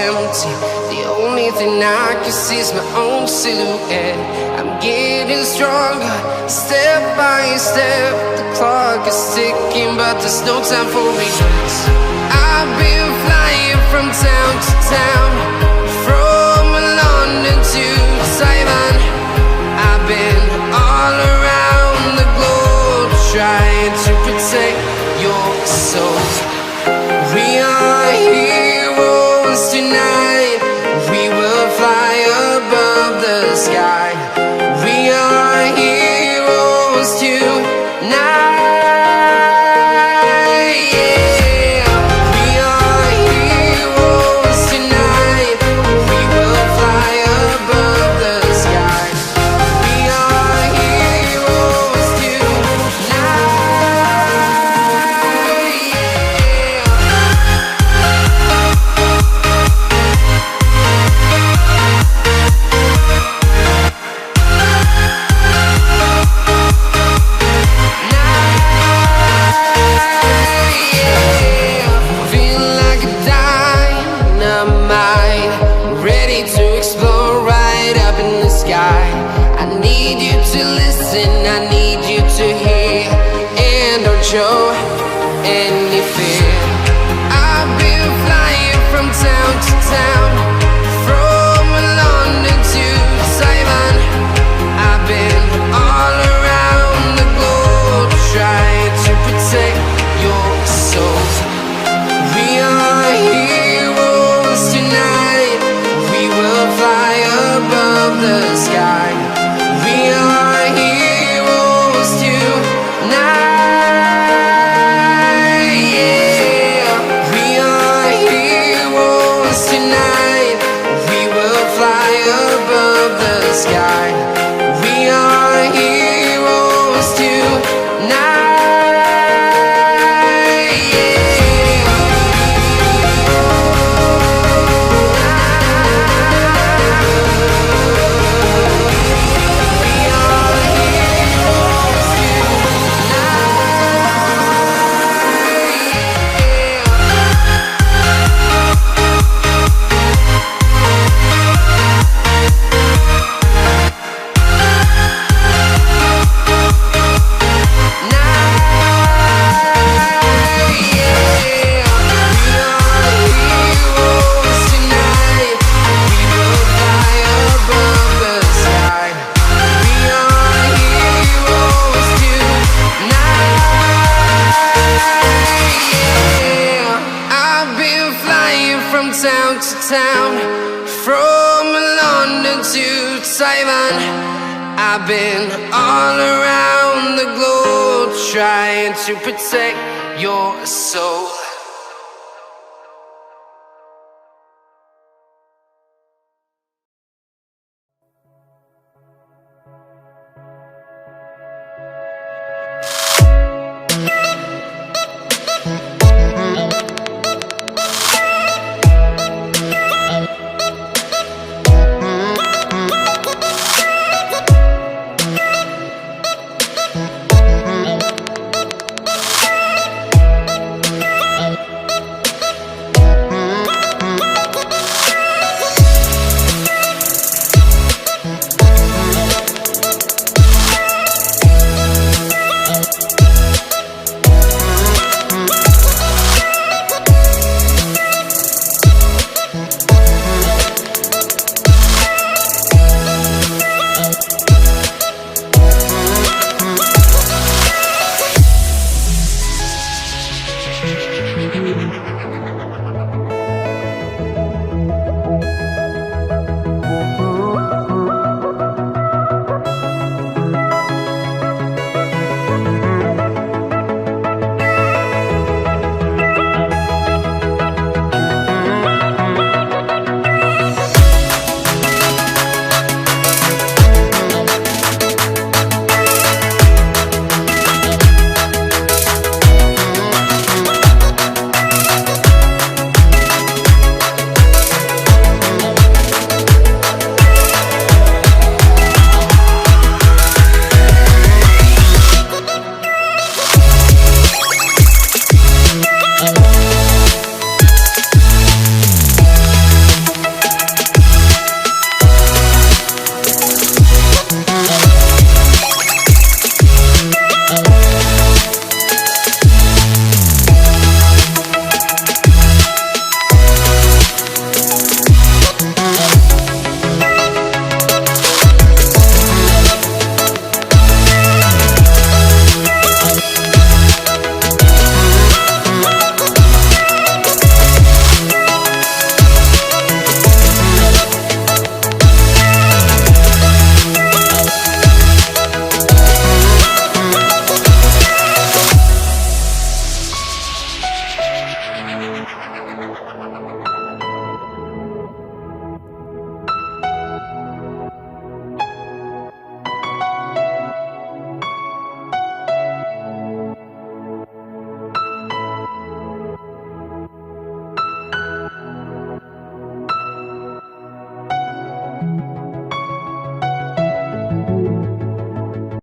empty. The only thing I can see is my own silhouette. I'm getting stronger, step by step. The clock is ticking, but there's no time for regrets. I've been flying from town to town, from London to Taiwan. I've been all around the globe, trying to protect your soul. We are heroes tonight. We will fly above the sky. We are heroes tonight. Yeah, we are heroes tonight. We will fly above the sky. We are heroes tonight. Feel like a dynamite, ready to explode right up in the sky. I need you to listen, I need you to hear, and don't show any fear. I've been flying from town to town, from London to Taiwan. I've been all around the globe, trying to protect your soul. We are heroes tonight. We will fly above the sky. We are heroes tonight. Yeah, we are heroes tonight. We will fly above the sky. We are heroes tonight. Town to town, from London to Taiwan. I've been all around the globe, trying to protect your soul.